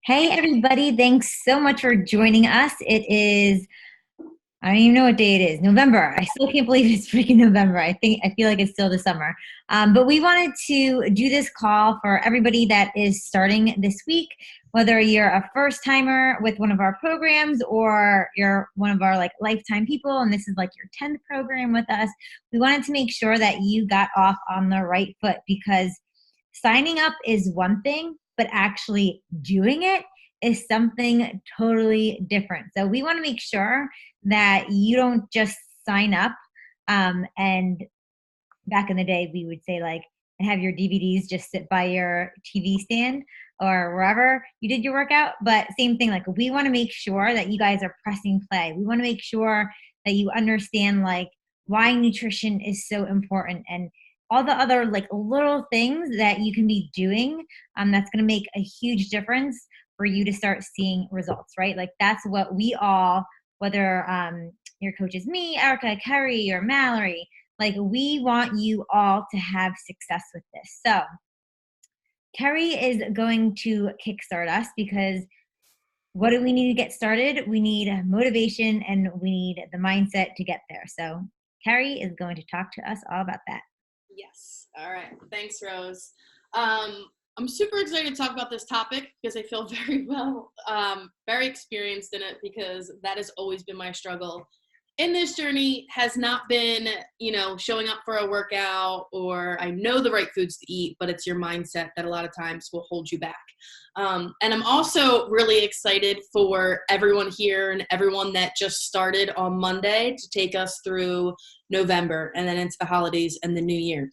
Hey, everybody. Thanks so much for joining us. I don't even know what day it is. November. I still can't believe it's freaking November. I feel like it's still the summer. But we wanted to do this call for everybody that is starting this week, whether you're a first timer with one of our programs or you're one of our lifetime people and this is like your 10th program with us. We wanted to make sure that you got off on the right foot because signing up is one thing, but actually doing it is something totally different. So we want to make sure that you don't just sign up and back in the day we would say and have your DVDs just sit by your TV stand or wherever you did your workout. But same thing, we want to make sure that you guys are pressing play. We want to make sure that you understand why nutrition is so important and all the other little things that you can be doing that's going to make a huge difference for you to start seeing results, right? That's what we all, whether your coach is me, Erica, Kerry, or Mallory, we want you all to have success with this. So Kerry is going to kickstart us because what do we need to get started? We need motivation and we need the mindset to get there. So Kerry is going to talk to us all about that. Yes. All right. Thanks, Rose. I'm super excited to talk about this topic because I feel very experienced in it because that has always been my struggle. In this journey has not been, showing up for a workout or I know the right foods to eat, but it's your mindset that a lot of times will hold you back. And I'm also really excited for everyone here and everyone that just started on Monday to take us through November and then into the holidays and the new year.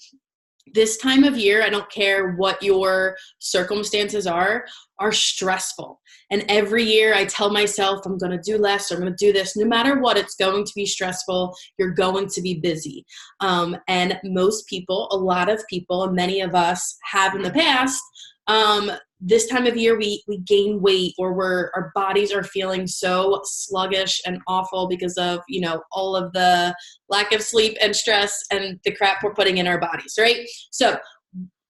This time of year, I don't care what your circumstances are stressful. And every year I tell myself I'm going to do less, or I'm going to do this. No matter what, it's going to be stressful. You're going to be busy. And most people, a lot of people, and many of us have in the past, this time of year we gain weight or our bodies are feeling so sluggish and awful because of, all of the lack of sleep and stress and the crap we're putting in our bodies, right? So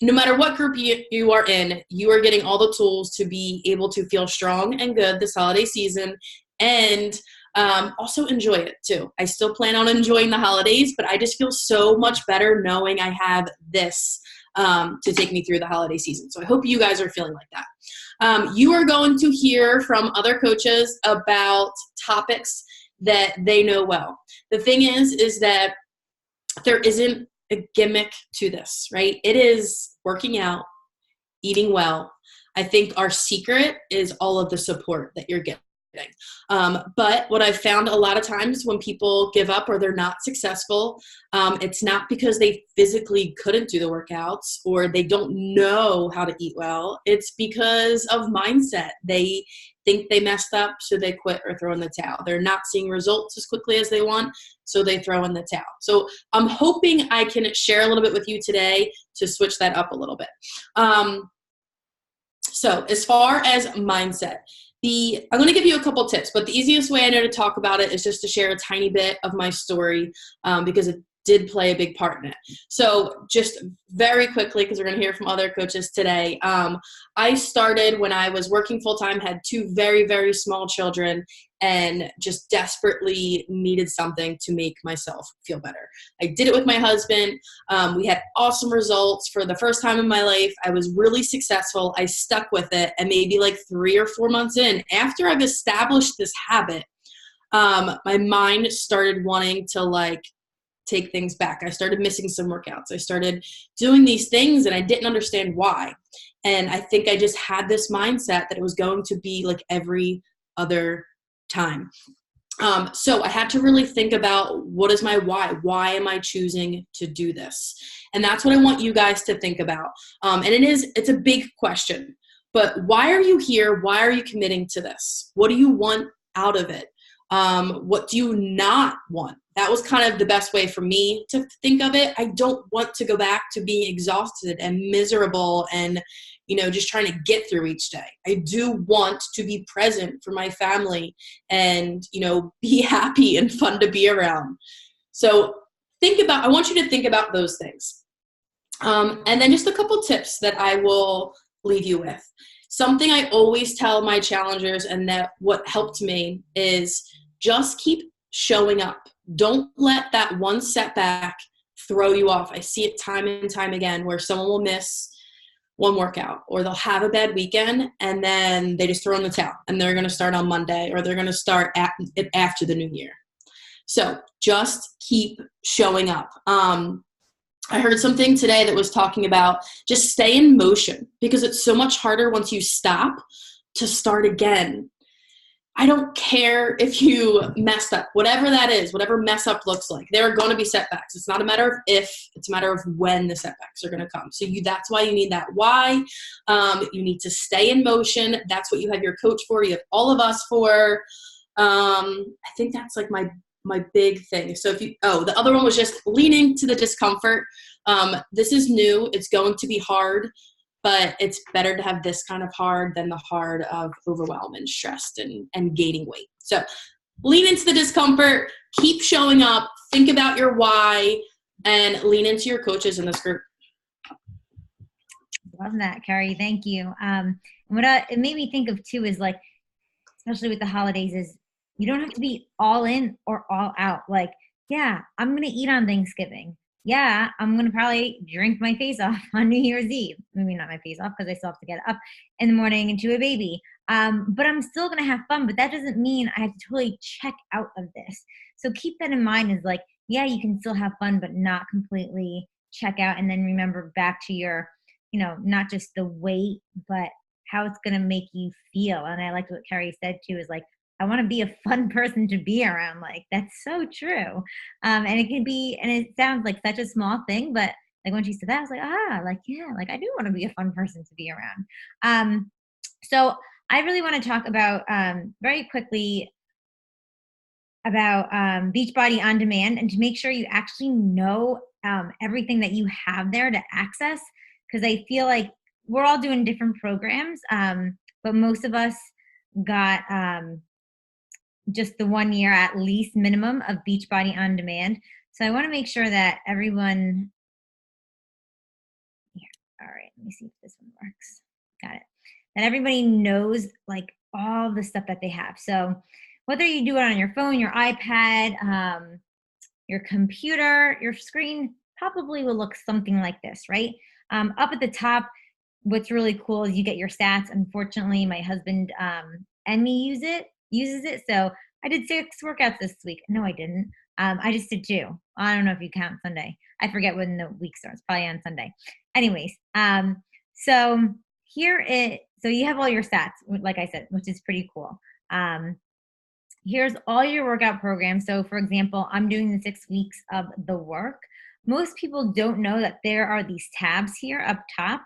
no matter what group you are in, you are getting all the tools to be able to feel strong and good this holiday season and also enjoy it too. I still plan on enjoying the holidays, but I just feel so much better knowing I have this to take me through the holiday season. So I hope you guys are feeling like that. You are going to hear from other coaches about topics that they know well. The thing is that there isn't a gimmick to this, right? It is working out, eating well. I think our secret is all of the support that you're getting. But what I've found a lot of times when people give up or they're not successful, it's not because they physically couldn't do the workouts or they don't know how to eat well. It's because of mindset. They think they messed up, so they quit or throw in the towel. They're not seeing results as quickly as they want, so they throw in the towel. So I'm hoping I can share a little bit with you today to switch that up a little bit. So as far as mindset, I'm going to give you a couple tips, but the easiest way I know to talk about it is just to share a tiny bit of my story because it did play a big part in it. So just very quickly, because we're going to hear from other coaches today, I started when I was working full-time, had two very, very small children, and just desperately needed something to make myself feel better. I did it with my husband. We had awesome results for the first time in my life. I was really successful. I stuck with it. And maybe 3 or 4 months in, after I've established this habit, my mind started wanting to take things back. I started missing some workouts. I started doing these things and I didn't understand why. And I think I just had this mindset that it was going to be like every other time. So I had to really think about what is my why? Why am I choosing to do this? And that's what I want you guys to think about. And it's a big question, but why are you here? Why are you committing to this? What do you want out of it? What do you not want? That was kind of the best way for me to think of it. I don't want to go back to being exhausted and miserable and, just trying to get through each day. I do want to be present for my family and, be happy and fun to be around. So I want you to think about those things. And then just a couple tips that I will leave you with. something I always tell my challengers, and that what helped me, is just keep showing up. Don't let that one setback throw you off. I see it time and time again where someone will miss one workout, or they'll have a bad weekend and then they just throw in the towel and they're going to start on Monday, or they're going to start after the new year. So just keep showing up. I heard something today that was talking about just stay in motion, because it's so much harder once you stop to start again. I don't care if you messed up, whatever that is, whatever mess up looks like, there are going to be setbacks. It's not a matter of if, it's a matter of when the setbacks are going to come. So that's why you need that why. You need to stay in motion. That's what you have your coach for. You have all of us for. I think that's like my big thing. So the other one was just leaning to the discomfort. This is new. It's going to be hard, but it's better to have this kind of hard than the hard of overwhelm and stressed and gaining weight. So lean into the discomfort, keep showing up, think about your why, and lean into your coaches in this group. Love that, Carrie. Thank you. And what it made me think of too is, like, especially with the holidays, is you don't have to be all in or all out. Like, yeah, I'm going to eat on Thanksgiving. Yeah, I'm going to probably drink my face off on New Year's Eve. Maybe not my face off, because I still have to get up in the morning and do a baby. But I'm still going to have fun. But that doesn't mean I have to totally check out of this. So keep that in mind, is like, yeah, you can still have fun, but not completely check out. And then remember back to your, not just the weight, but how it's going to make you feel. And I liked what Carrie said too, is like, I want to be a fun person to be around. Like, that's so true. And it can be, and it sounds like such a small thing, but like when she said that, I was like, like, yeah, like I do want to be a fun person to be around. So I really want to talk about very quickly about Beachbody On Demand, and to make sure you actually know everything that you have there to access. Because I feel like we're all doing different programs, but most of us got just the 1 year at least minimum of Beachbody On Demand. So I want to make sure that everyone here. All right, let me see if this one works. Got it. That everybody knows like all the stuff that they have. So whether you do it on your phone, your iPad, your computer, your screen probably will look something like this, right? Up at the top, what's really cool is you get your stats. Unfortunately, my husband and me uses it. So I did 6 workouts this week. No, I didn't. I just did 2. I don't know if you count Sunday. I forget when the week starts, probably on Sunday. Anyways, so so you have all your stats, like I said, which is pretty cool. Here's all your workout programs. So for example, I'm doing the 6 weeks of the work. Most people don't know that there are these tabs here up top.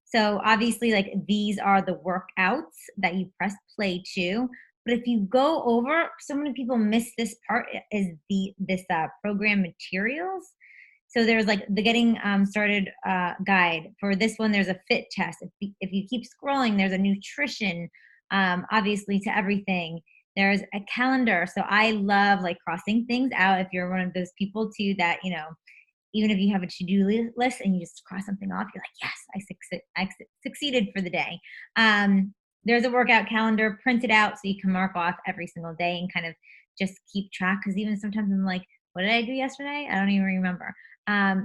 So obviously, like, these are the workouts that you press play to. But if you go over, so many people miss this part, is this program materials. So there's like the getting started guide. For this one, there's a fit test. If you keep scrolling, there's a nutrition, obviously, to everything. There's a calendar. So I love like crossing things out. If you're one of those people too that, even if you have a to-do list and you just cross something off, you're like, yes, I succeeded for the day. There's a workout calendar printed out so you can mark off every single day and kind of just keep track. Because even sometimes I'm like, what did I do yesterday? I don't even remember.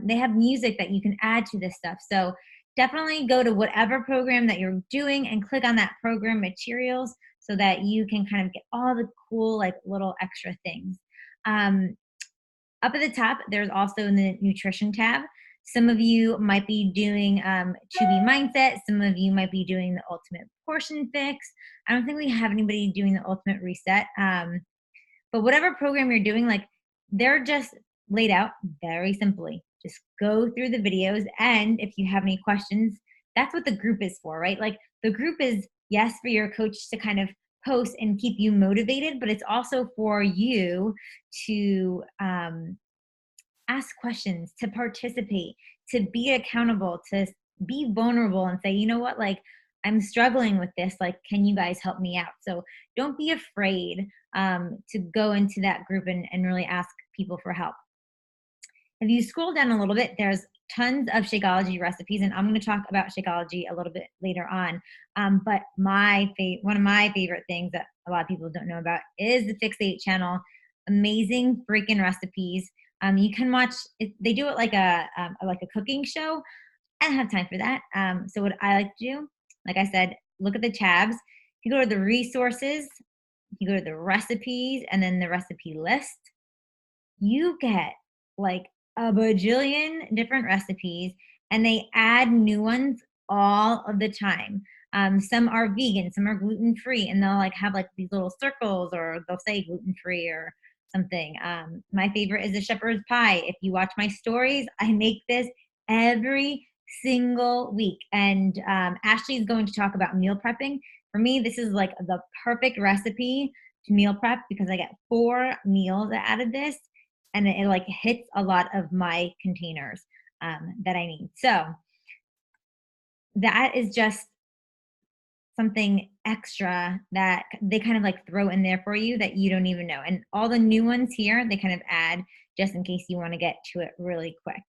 They have music that you can add to this stuff. So definitely go to whatever program that you're doing and click on that program materials so that you can kind of get all the cool, like, little extra things. Up at the top, there's also the nutrition tab. Some of you might be doing Chubby Mindset. Some of you might be doing the Ultimate Portion Fix. I don't think we have anybody doing the Ultimate Reset. But whatever program you're doing, like, they're just laid out very simply. Just go through the videos. And if you have any questions, that's what the group is for, right? Like, the group is, yes, for your coach to kind of post and keep you motivated, but it's also for you to ask questions, to participate, to be accountable, to be vulnerable and say, you know what, like, I'm struggling with this, like, can you guys help me out? So don't be afraid to go into that group and really ask people for help. If you scroll down a little bit, there's tons of Shakeology recipes, and I'm going to talk about Shakeology a little bit later on. But one of my favorite things that a lot of people don't know about is the Fix8 channel. Amazing freaking recipes. You can watch it, they do it like a cooking show. I don't have time for that. So what I like to do, like I said, look at the tabs. You go to the resources, you go to the recipes, and then the recipe list. You get like a bajillion different recipes, and they add new ones all of the time. Some are vegan, some are gluten free, and they'll like have like these little circles, or they'll say gluten free or something. My favorite is the shepherd's pie. If you watch my stories, I make this every single week. And Ashley is going to talk about meal prepping. For me, this is like the perfect recipe to meal prep because I get 4 meals out of this, and it like hits a lot of my containers that I need. So that is just something extra that they kind of like throw in there for you that you don't even know. And all the new ones here, they kind of add just in case you want to get to it really quick.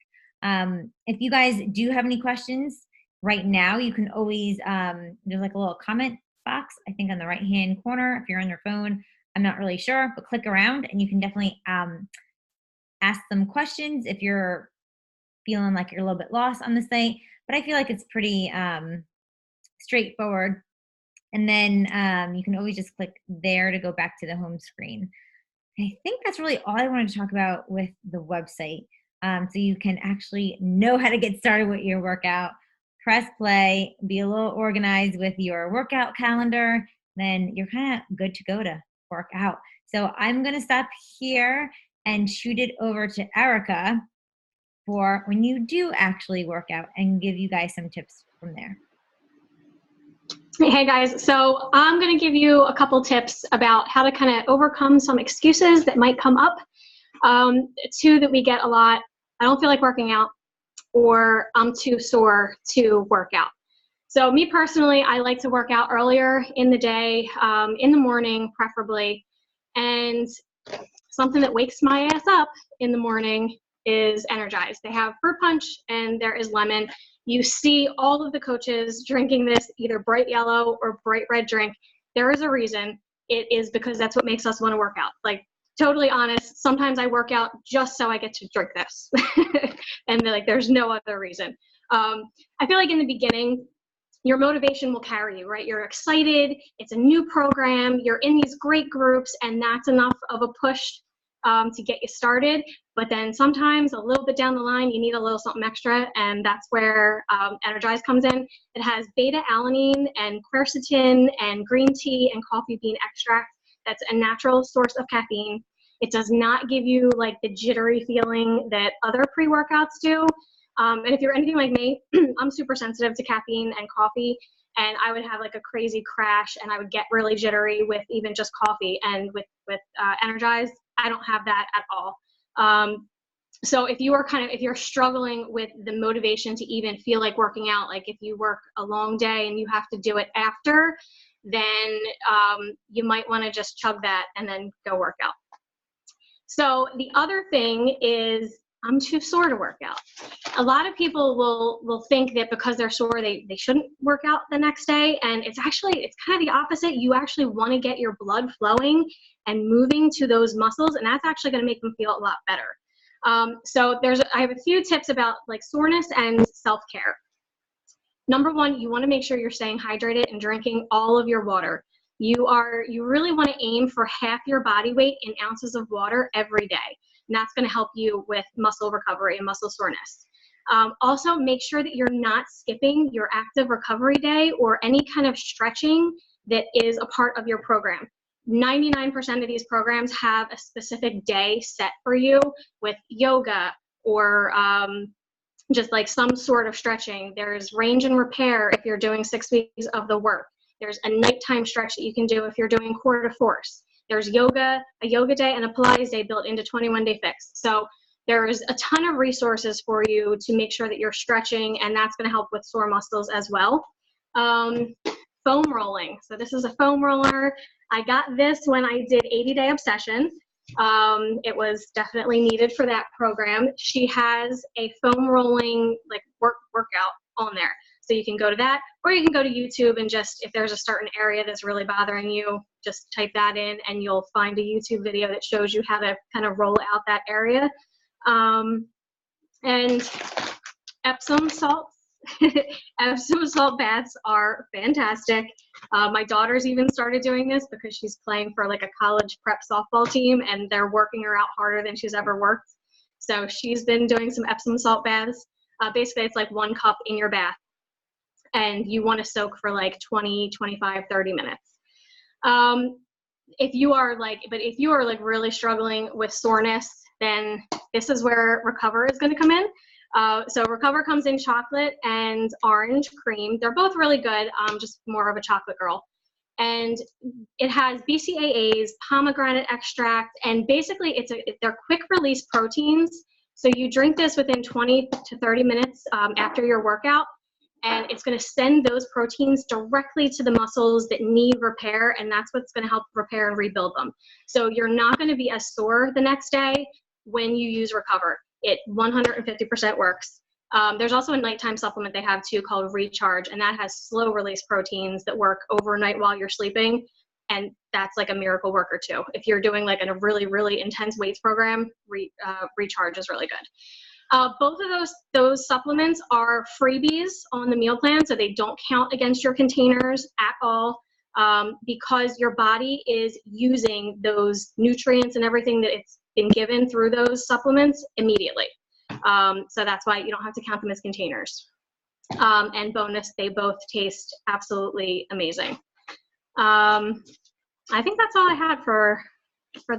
If you guys do have any questions right now, you can always, there's like a little comment box, I think on the right-hand corner. If you're on your phone, I'm not really sure, but click around and you can definitely ask some questions if you're feeling like you're a little bit lost on the site. But I feel like it's pretty straightforward. And then you can always just click there to go back to the home screen. I think that's really all I wanted to talk about with the website. So you can actually know how to get started with your workout. Press play, be a little organized with your workout calendar, then you're kind of good to go to work out. So I'm going to stop here and shoot it over to Erica for when you do actually work out and give you guys some tips from there. Hey guys, so I'm going to give you a couple tips about how to kind of overcome some excuses that might come up. 2 that we get a lot: I don't feel like working out, or I'm too sore to work out. So me personally, I like to work out earlier in the day, in the morning preferably, and something that wakes my ass up in the morning is Energize. They have fruit punch and there is lemon. You see all of the coaches drinking this either bright yellow or bright red drink. There is a reason. It is because that's what makes us want to work out. Like, totally honest, sometimes I work out just so I get to drink this. And like, there's no other reason. I feel like in the beginning, your motivation will carry you, right? You're excited, it's a new program, you're in these great groups, and that's enough of a push to get you started. But then sometimes a little bit down the line, you need a little something extra, and that's where Energize comes in. It has beta-alanine and quercetin and green tea and coffee bean extract. That's a natural source of caffeine. It does not give you like the jittery feeling that other pre-workouts do. And if you're anything like me, I'm super sensitive to caffeine and coffee, and I would have like a crazy crash and I would get really jittery with even just coffee. And with Energize, I don't have that at all. So if you're struggling with the motivation to even feel like working out, like if you work a long day and you have to do it after, then you might want to just chug that and then go work out. So the other thing is, I'm too sore to work out. A lot of people will think that because they're sore, they shouldn't work out the next day. And it's kind of the opposite. You actually want to get your blood flowing and moving to those muscles, and that's actually going to make them feel a lot better. So I have a few tips about like soreness and self-care. Number 1, you want to make sure you're staying hydrated and drinking all of your water. You really want to aim for half your body weight in ounces of water every day. And that's going to help you with muscle recovery and muscle soreness. Also, make sure that you're not skipping your active recovery day or any kind of stretching that is a part of your program. 99% of these programs have a specific day set for you with yoga or just like some sort of stretching. There's range and repair if you're doing 6 weeks of the work. There's a nighttime stretch that you can do if you're doing core to force. There's a yoga day and a Pilates day built into 21-day fix. So there's a ton of resources for you to make sure that you're stretching, and that's going to help with sore muscles as well. Foam rolling. So this is a foam roller. I got this when I did 80 Day Obsession. It was definitely needed for that program. She has a foam rolling like workout on there. So you can go to that, or you can go to YouTube and just, if there's a certain area that's really bothering you, just type that in and you'll find a YouTube video that shows you how to kind of roll out that area. And Epsom salts, Epsom salt baths are fantastic. My daughter's even started doing this because she's playing for like a college prep softball team and they're working her out harder than she's ever worked. So she's been doing some Epsom salt baths. Basically, it's like 1 cup in your bath and you want to soak for like 20, 25, 30 minutes. If you are like really struggling with soreness, then this is where Recover is going to come in. So Recover comes in chocolate and orange cream. They're both really good. I'm just more of a chocolate girl. And it has BCAAs, pomegranate extract, and basically they're quick release proteins. So you drink this within 20 to 30 minutes after your workout, and it's going to send those proteins directly to the muscles that need repair, and that's what's going to help repair and rebuild them. So you're not going to be as sore the next day when you use Recover. It 150% works. There's also a nighttime supplement they have too called Recharge, and that has slow release proteins that work overnight while you're sleeping, and that's like a miracle worker too. If you're doing like a really, really intense weights program, Recharge is really good. Both of those supplements are freebies on the meal plan, so they don't count against your containers at all, because your body is using those nutrients and everything that it's been given through those supplements immediately. So that's why you don't have to count them as containers. And bonus, they both taste absolutely amazing. I think that's all I had for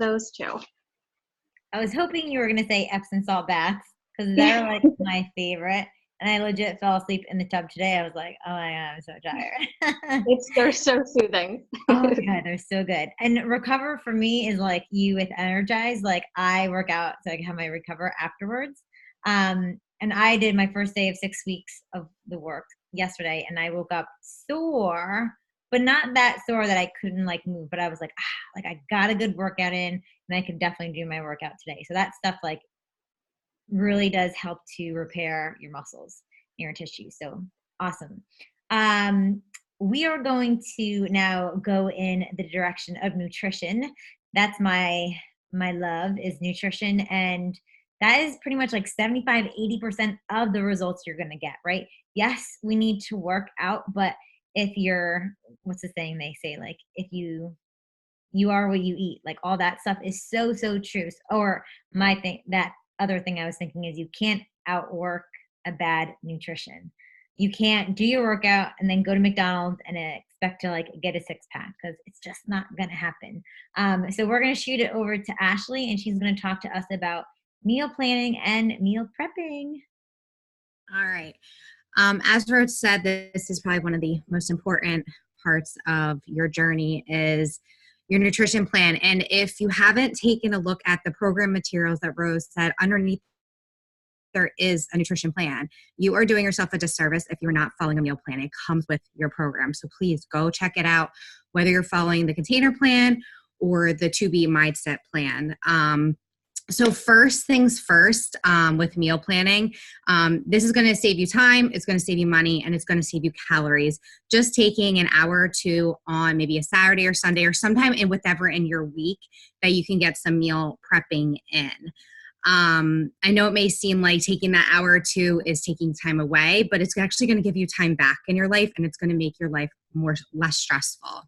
those two. I was hoping you were going to say Epsom salt baths because they're like my favorite. And I legit fell asleep in the tub today. I was like, oh my God, I'm so tired. They're so soothing. Oh my God, they're so good. And Recover for me is like you with Energize. Like I work out so I can have my Recover afterwards. And I did my first day of 6 weeks of the work yesterday, and I woke up sore, but not that sore that I couldn't like move. But I was like, like I got a good workout in, and I could definitely do my workout today. So that stuff like really does help to repair your muscles, your tissue. So awesome. We are going to now go in the direction of nutrition. That's my love is nutrition. And that is pretty much like 75, 80% of the results you're going to get, right? Yes, we need to work out, but if you're, what's the saying they say? Like if you are what you eat, like all that stuff is so, so true. Or that other thing I was thinking is you can't outwork a bad nutrition. You can't do your workout and then go to McDonald's and expect to like get a 6-pack because it's just not going to happen. So we're going to shoot it over to Ashley, and she's going to talk to us about meal planning and meal prepping. All right. As Rose said, this is probably one of the most important parts of your journey is your nutrition plan. And if you haven't taken a look at the program materials that Rose said, underneath there is a nutrition plan. You are doing yourself a disservice if you're not following a meal plan. It comes with your program. So please go check it out, whether you're following the container plan or the 2B mindset plan. So first things first, with meal planning, this is going to save you time, it's going to save you money, and it's going to save you calories. Just taking an hour or two on maybe a Saturday or Sunday or sometime in whatever in your week that you can get some meal prepping in. I know it may seem like taking that hour or two is taking time away, but it's actually going to give you time back in your life, and it's going to make your life less stressful.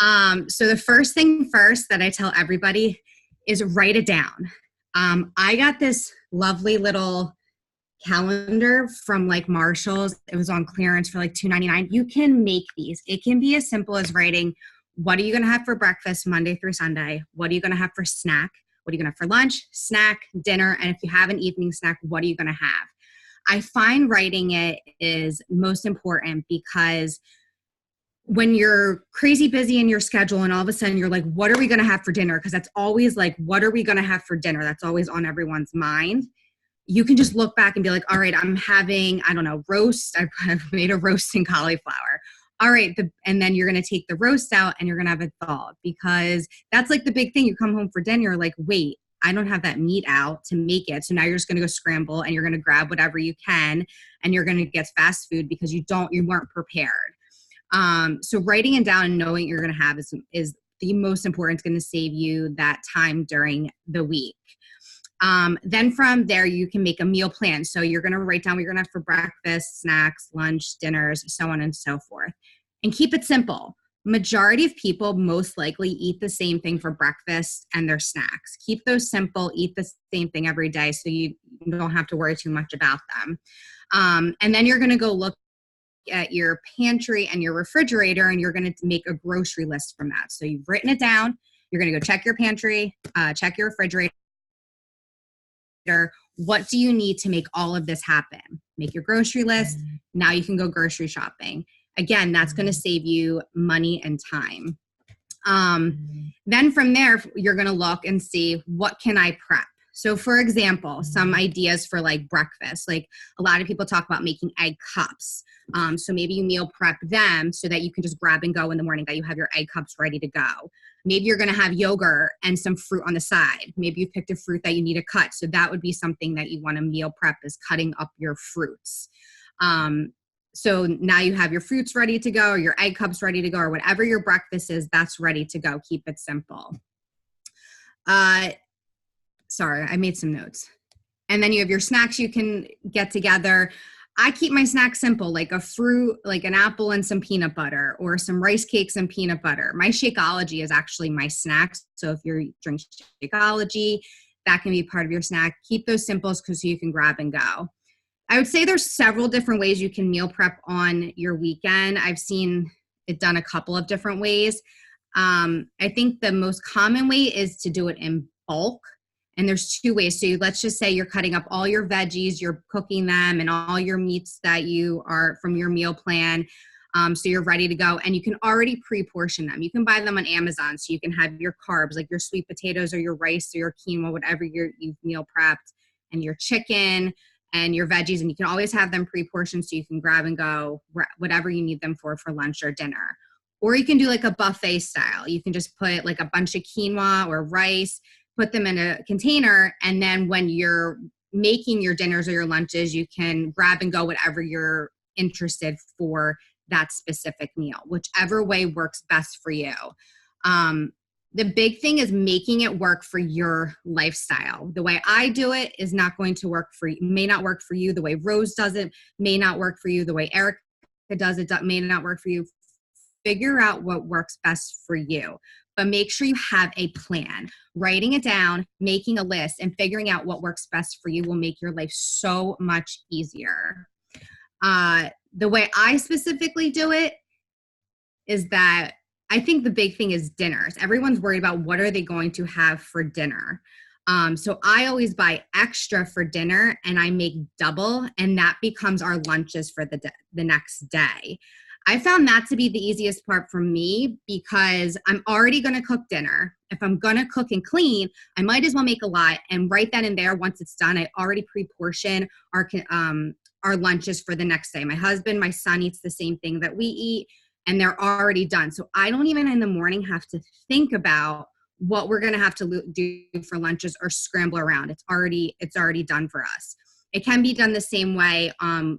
So the first thing first that I tell everybody is write it down. I got this lovely little calendar from like Marshall's. It was on clearance for like $2.99. You can make these. It can be as simple as writing, what are you going to have for breakfast Monday through Sunday? What are you going to have for snack? What are you going to have for lunch, snack, dinner? And if you have an evening snack, what are you going to have? I find writing it is most important because when you're crazy busy in your schedule and all of a sudden you're like, what are we going to have for dinner? Because that's always like, what are we going to have for dinner? That's always on everyone's mind. You can just look back and be like, all right, I'm having, I don't know, roast. I've made a roast in cauliflower. all right, and then you're going to take the roast out and you're going to have it thawed, because that's like the big thing. You come home for dinner, you're like, wait, I don't have that meat out to make it. So now you're just going to go scramble and you're going to grab whatever you can and you're going to get fast food because you weren't prepared. So writing it down and knowing what you're going to have is the most important. It's going to save you that time during the week. Then from there, you can make a meal plan. So you're going to write down what you're going to have for breakfast, snacks, lunch, dinners, so on and so forth. And keep it simple. Majority of people most likely eat the same thing for breakfast and their snacks. Keep those simple, eat the same thing every day so you don't have to worry too much about them. And then you're going to go look at your pantry and your refrigerator, and you're going to make a grocery list from that. So you've written it down. You're going to go check your pantry, check your refrigerator. What do you need to make all of this happen? Make your grocery list. Now you can go grocery shopping. Again, that's going to save you money and time. Then from there, you're going to look and see, what can I prep? So for example, some ideas for like breakfast, like a lot of people talk about making egg cups. So maybe you meal prep them so that you can just grab and go in the morning, that you have your egg cups ready to go. Maybe you're going to have yogurt and some fruit on the side. Maybe you picked a fruit that you need to cut. So that would be something that you want to meal prep, is cutting up your fruits. So now you have your fruits ready to go, or your egg cups ready to go, or whatever your breakfast is, that's ready to go. Keep it simple. Sorry, I made some notes. And then you have your snacks you can get together. I keep my snacks simple, like a fruit, like an apple and some peanut butter, or some rice cakes and peanut butter. My Shakeology is actually my snacks. So if you're drinking Shakeology, that can be part of your snack. Keep those simple because you can grab and go. I would say there's several different ways you can meal prep on your weekend. I've seen it done a couple of different ways. I think the most common way is to do it in bulk. And there's two ways. So let's just say you're cutting up all your veggies, you're cooking them, and all your meats that you are from your meal plan. So you're ready to go, and you can already pre-portion them. You can buy them on Amazon. So you can have your carbs, like your sweet potatoes or your rice or your quinoa, whatever you've meal prepped, and your chicken and your veggies. And you can always have them pre-portioned so you can grab and go whatever you need them for lunch or dinner. Or you can do like a buffet style. You can just put like a bunch of quinoa or rice, put them in a container, and then when you're making your dinners or your lunches, you can grab and go whatever you're interested for that specific meal, whichever way works best for you. The big thing is making it work for your lifestyle. The way I do it is not going to work for you, may not work for you. The way Rose does it may not work for you. The way Erica does it may not work for you. Figure out what works best for you. But make sure you have a plan. Writing it down, making a list, and figuring out what works best for you will make your life so much easier. The way I specifically do it is that I think the big thing is dinners. Everyone's worried about what are they going to have for dinner. So I always buy extra for dinner and I make double, and that becomes our lunches for the next day. I found that to be the easiest part for me because I'm already going to cook dinner. If I'm going to cook and clean, I might as well make a lot and right then and there, once it's done, I already pre-portion our lunches for the next day. My husband, my son eats the same thing that we eat, and they're already done. So I don't even in the morning have to think about what we're going to have to do for lunches or scramble around. It's already done for us. It can be done the same way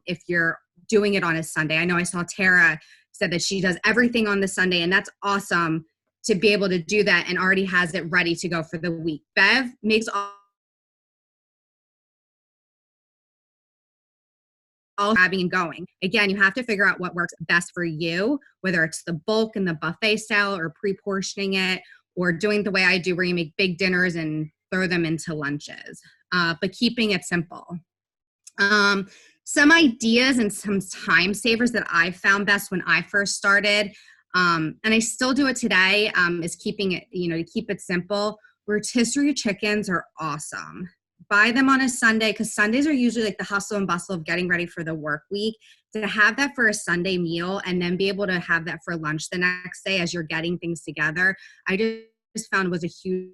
if you're doing it on a Sunday. I know I saw Tara said that she does everything on the Sunday, and that's awesome to be able to do that and already has it ready to go for the week. Bev makes all grabbing and going. Again, you have to figure out what works best for you, whether it's the bulk and the buffet style or pre-portioning it or doing the way I do where you make big dinners and throw them into lunches, but keeping it simple. Some ideas and some time savers that I found best when I first started, and I still do it today, is keeping it, to keep it simple. Rotisserie chickens are awesome. Buy them on a Sunday because Sundays are usually like the hustle and bustle of getting ready for the work week. To have that for a Sunday meal and then be able to have that for lunch the next day as you're getting things together, I just found was a huge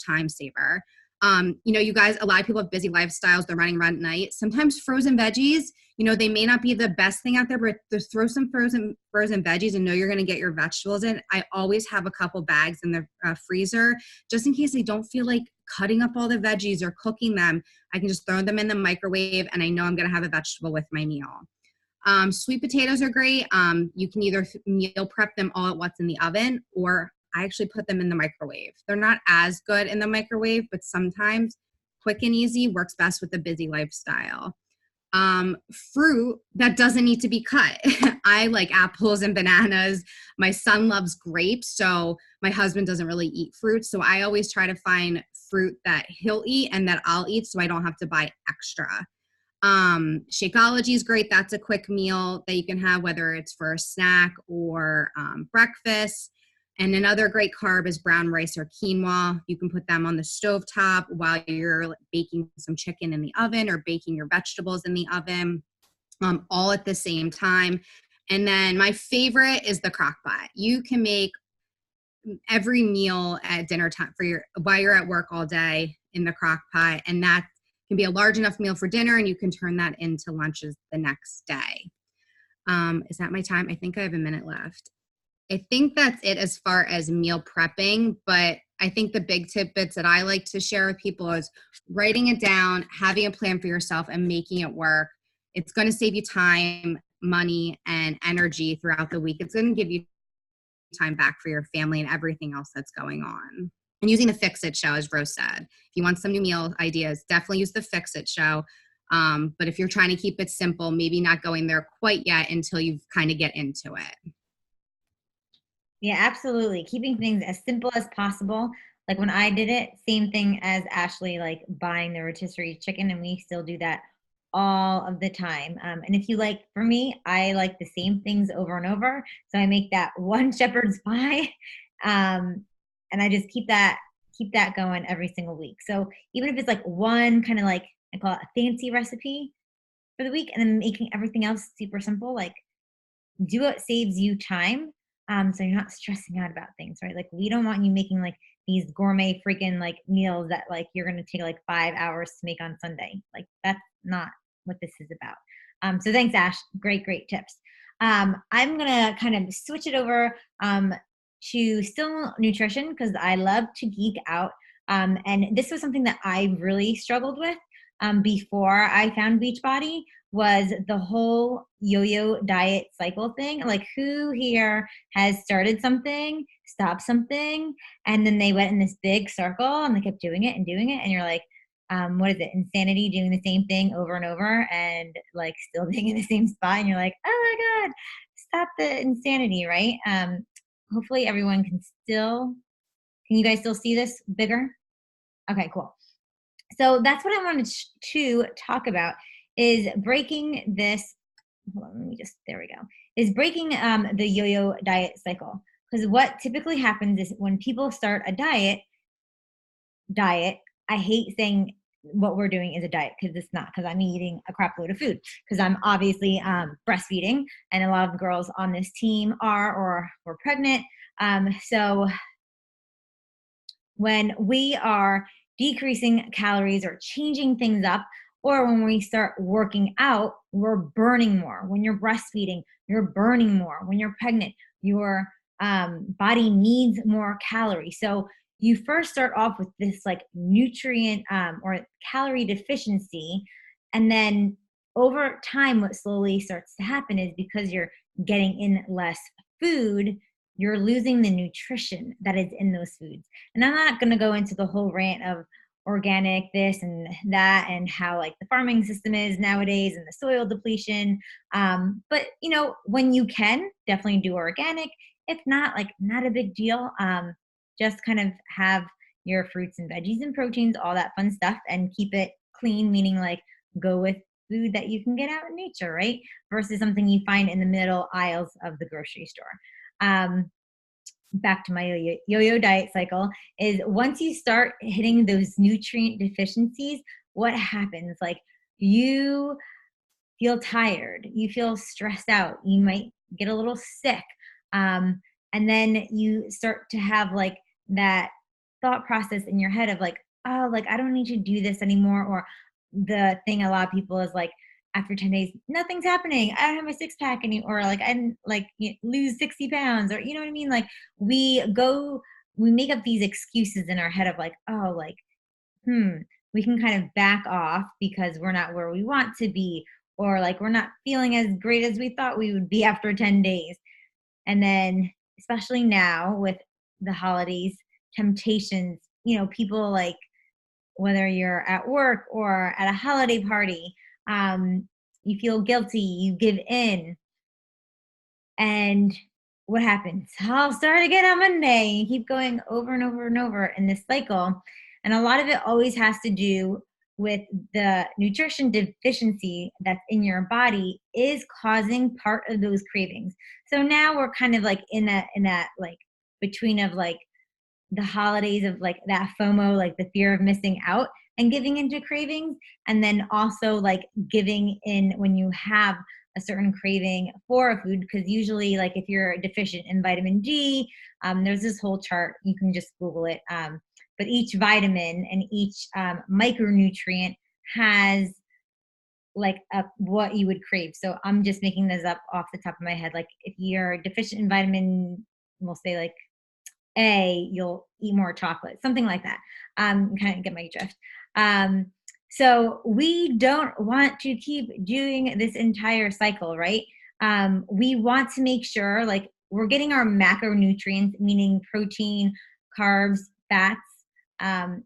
time saver. You guys, a lot of people have busy lifestyles. They're running around at night. Sometimes frozen veggies, they may not be the best thing out there, but just throw some frozen veggies and know you're going to get your vegetables in. I always have a couple bags in the freezer just in case I don't feel like cutting up all the veggies or cooking them. I can just throw them in the microwave and I know I'm going to have a vegetable with my meal. Sweet potatoes are great. You can either meal prep them all at once in the oven, or I actually put them in the microwave. They're not as good in the microwave, but sometimes quick and easy works best with a busy lifestyle. Fruit that doesn't need to be cut. I like apples and bananas. My son loves grapes, so my husband doesn't really eat fruit. So I always try to find fruit that he'll eat and that I'll eat so I don't have to buy extra. Shakeology is great. That's a quick meal that you can have, whether it's for a snack or breakfast. And another great carb is brown rice or quinoa. You can put them on the stovetop while you're baking some chicken in the oven or baking your vegetables in the oven, all at the same time. And then my favorite is the crock pot. You can make every meal at dinner time while you're at work all day in the crock pot, and that can be a large enough meal for dinner, and you can turn that into lunches the next day. Is that my time? I think I have a minute left. I think that's it as far as meal prepping, but I think the big tidbits that I like to share with people is writing it down, having a plan for yourself, and making it work. It's going to save you time, money, and energy throughout the week. It's going to give you time back for your family and everything else that's going on. And using the Fix-It show, as Rose said. If you want some new meal ideas, definitely use the Fix-It show. But if you're trying to keep it simple, maybe not going there quite yet until you kind of get into it. Yeah, absolutely. Keeping things as simple as possible. Like when I did it, same thing as Ashley, like buying the rotisserie chicken, and we still do that all of the time. And if you like, for me, I like the same things over and over. So I make that one shepherd's pie. And I just keep that going every single week. So even if it's like one kind of like, I call it a fancy recipe for the week, and then making everything else super simple, like do what saves you time. So you're not stressing out about things, right? Like we don't want you making like these gourmet freaking like meals that like you're going to take like 5 hours to make on Sunday. Like that's not what this is about. So thanks, Ash. Great tips. I'm going to kind of switch it over to still nutrition because I love to geek out. And this was something that I really struggled with before I found Beachbody, was the whole yo-yo diet cycle thing. Like who here has started something, stopped something, and then they went in this big circle and they kept doing it. And you're like, what is it? Insanity, doing the same thing over and over and like still being in the same spot. And you're like, oh my God, stop the insanity, right? Hopefully everyone can you guys still see this bigger? Okay, cool. So that's what I wanted to talk about, is breaking this, hold on, there we go, is breaking the yo-yo diet cycle. Because what typically happens is when people start a diet, I hate saying what we're doing is a diet because it's not, because I'm eating a crap load of food because I'm obviously breastfeeding, and a lot of the girls on this team are or were pregnant. So when we are decreasing calories or changing things up, or when we start working out, we're burning more. When you're breastfeeding, you're burning more. When you're pregnant, your body needs more calories. So you first start off with this like nutrient or calorie deficiency. And then over time, what slowly starts to happen is because you're getting in less food, you're losing the nutrition that is in those foods. And I'm not going to go into the whole rant of organic this and that and how like the farming system is nowadays and the soil depletion. But when you can, definitely do organic. If not, like not a big deal. Just kind of have your fruits and veggies and proteins, all that fun stuff, and keep it clean, meaning like go with food that you can get out in nature, right? Versus something you find in the middle aisles of the grocery store. Back to my yo-yo diet cycle is once you start hitting those nutrient deficiencies, what happens? Like you feel tired, you feel stressed out, you might get a little sick. And then you start to have like that thought process in your head of like, oh, like I don't need to do this anymore. Or the thing a lot of people is like, after 10 days, nothing's happening. I don't have a six pack anymore. Or like I didn't like lose 60 pounds, or you know what I mean? Like we go, we make up these excuses in our head of like, oh, like, we can kind of back off because we're not where we want to be, or like we're not feeling as great as we thought we would be after 10 days. And then, especially now with the holidays, temptations, people like, whether you're at work or at a holiday party, you feel guilty, you give in, and what happens? I'll start again on Monday. You keep going over and over and over in this cycle. And a lot of it always has to do with the nutrition deficiency that's in your body is causing part of those cravings. So now we're kind of like in that like between of like the holidays of like that FOMO, like the fear of missing out and giving into cravings. And then also like giving in when you have a certain craving for a food. Because usually like if you're deficient in vitamin D, there's this whole chart, you can just Google it. But each vitamin and each micronutrient has like what you would crave. So I'm just making this up off the top of my head. Like if you're deficient in vitamin, we'll say like A, you'll eat more chocolate, something like that. Kind of get my drift. So we don't want to keep doing this entire cycle, right? We want to make sure like we're getting our macronutrients, meaning protein, carbs, fats,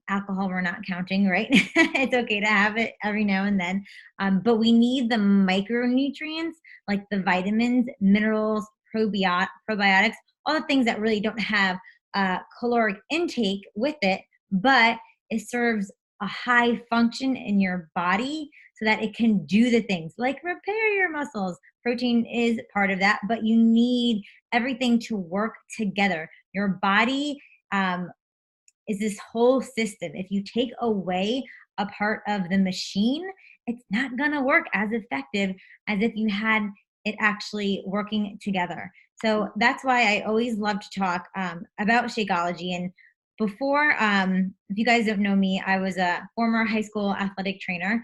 alcohol we're not counting, right? It's okay to have it every now and then. But we need the micronutrients like the vitamins, minerals, probiotics, all the things that really don't have caloric intake with it, but it serves a high function in your body so that it can do the things like repair your muscles. Protein is part of that, but you need everything to work together. Your body is this whole system. If you take away a part of the machine, it's not going to work as effective as if you had it actually working together. So that's why I always love to talk about Shakeology. And before, if you guys don't know me, I was a former high school athletic trainer.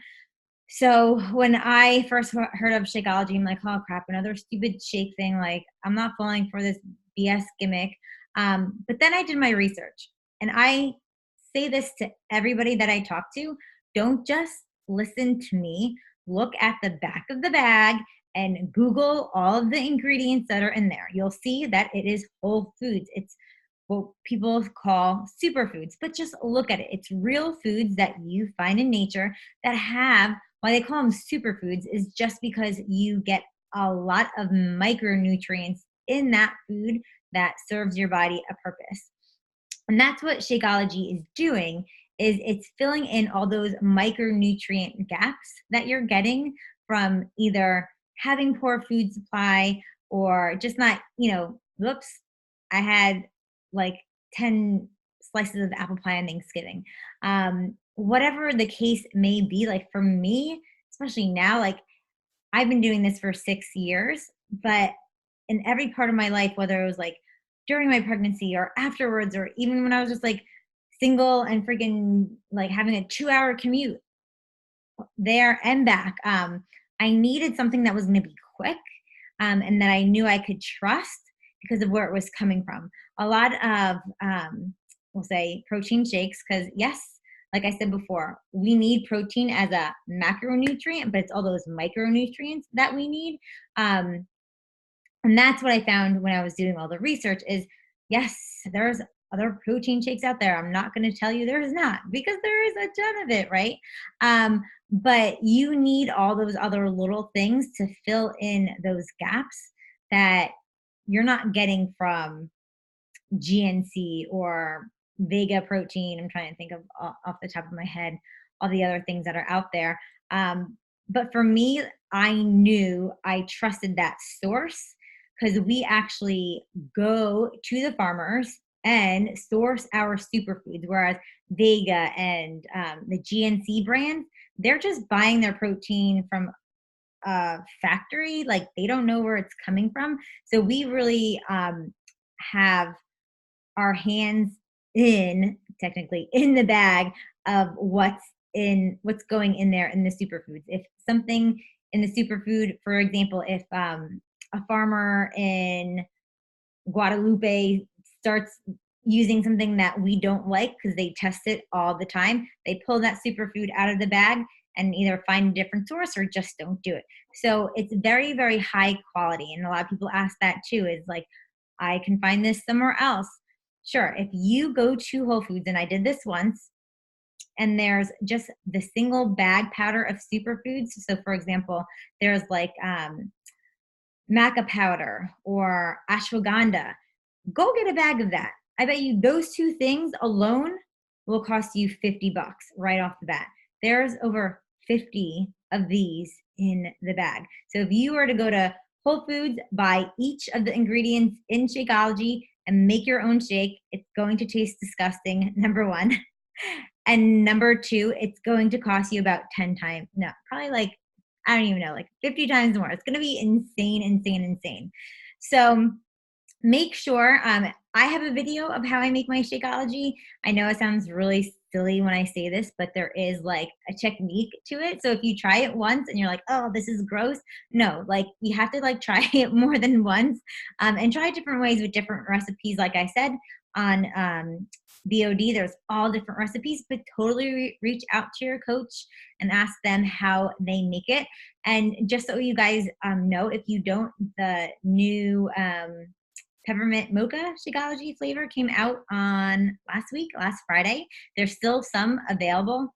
So when I first heard of Shakeology, I'm like, oh crap, another stupid shake thing. Like I'm not falling for this BS gimmick. But then I did my research, and I say this to everybody that I talk to. Don't just listen to me. Look at the back of the bag and Google all of the ingredients that are in there. You'll see that it is whole foods. It's what people call superfoods, but just look at it. It's real foods that you find in nature that have, why they call them superfoods is just because you get a lot of micronutrients in that food that serves your body a purpose. And that's what Shakeology is doing, is it's filling in all those micronutrient gaps that you're getting from either having poor food supply or just not, whoops, I had like 10 slices of apple pie on Thanksgiving. Whatever the case may be, like for me, especially now, like I've been doing this for 6 years, but in every part of my life, whether it was like during my pregnancy or afterwards, or even when I was just like single and freaking like having a 2-hour commute there and back, I needed something that was going to be quick and that I knew I could trust because of where it was coming from. A lot of, we'll say, protein shakes, because yes, like I said before, we need protein as a macronutrient, but it's all those micronutrients that we need. And that's what I found when I was doing all the research is, yes, there's other protein shakes out there. I'm not going to tell you there is not, because there is a ton of it, right? But you need all those other little things to fill in those gaps that you're not getting from GNC or Vega protein. I'm trying to think of off the top of my head all the other things that are out there. But for me, I knew I trusted that source because we actually go to the farmers and source our superfoods, whereas Vega and the GNC brands, they're just buying their protein from a factory. Like they don't know where it's coming from. So we really have our hands technically in the bag of what's going in there in the superfoods. If something in the superfood, for example, if a farmer in Guadalupe starts using something that we don't like because they test it all the time, they pull that superfood out of the bag and either find a different source or just don't do it. So it's very, very high quality. And a lot of people ask that too, is like, I can find this somewhere else. Sure, if you go to Whole Foods, and I did this once, and there's just the single bag powder of superfoods. So for example, there's like maca powder or ashwagandha. Go get a bag of that. I bet you those two things alone will cost you $50 right off the bat. There's over 50 of these in the bag. So if you were to go to Whole Foods, buy each of the ingredients in Shakeology and make your own shake, it's going to taste disgusting, number one. And number two, it's going to cost you about 10 times, no, probably like, I don't even know, like 50 times more. It's going to be insane, insane, insane. So make sure, I have a video of how I make my Shakeology. I know it sounds really silly when I say this, but there is like a technique to it. So if you try it once and you're like, oh, this is gross. No, like you have to like try it more than once, and try different ways with different recipes. Like I said, on BOD, there's all different recipes, but totally reach out to your coach and ask them how they make it. And just so you guys know, if you don't, the new peppermint mocha Shakeology flavor came out on last Friday. There's still some available,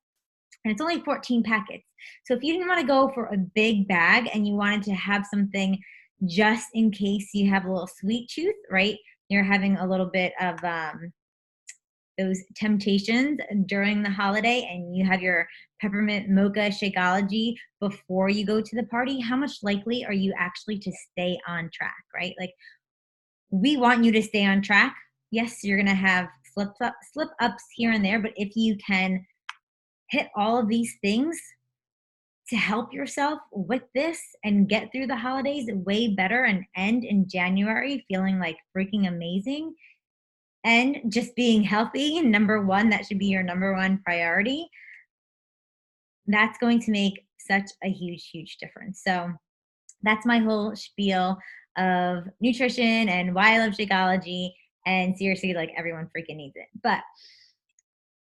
and it's only 14 packets. So if you didn't want to go for a big bag and you wanted to have something just in case you have a little sweet tooth, right? You're having a little bit of those temptations during the holiday, and you have your peppermint mocha Shakeology before you go to the party, how much likely are you actually to stay on track, right? Like, we want you to stay on track. Yes, you're going to have slip-ups here and there, but if you can hit all of these things to help yourself with this and get through the holidays way better and end in January feeling like freaking amazing and just being healthy, number one, that should be your number one priority. That's going to make such a huge, huge difference. So that's my whole spiel of nutrition and why I love Shakeology. And seriously, like, everyone freaking needs it. But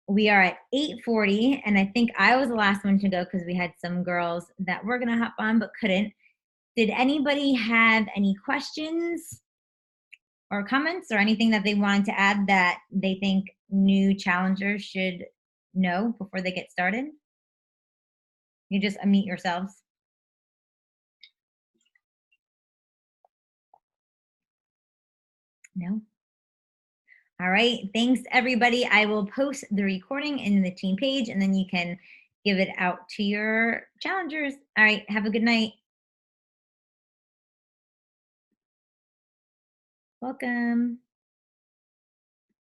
we are at 8:40, and I think I was the last one to go because we had some girls that were going to hop on but couldn't. Did anybody have any questions or comments or anything that they wanted to add that they think new challengers should know before they get started? You just unmute yourselves. No? All right. Thanks, everybody. I will post the recording in the team page, and then you can give it out to your challengers. All right. Have a good night. Welcome.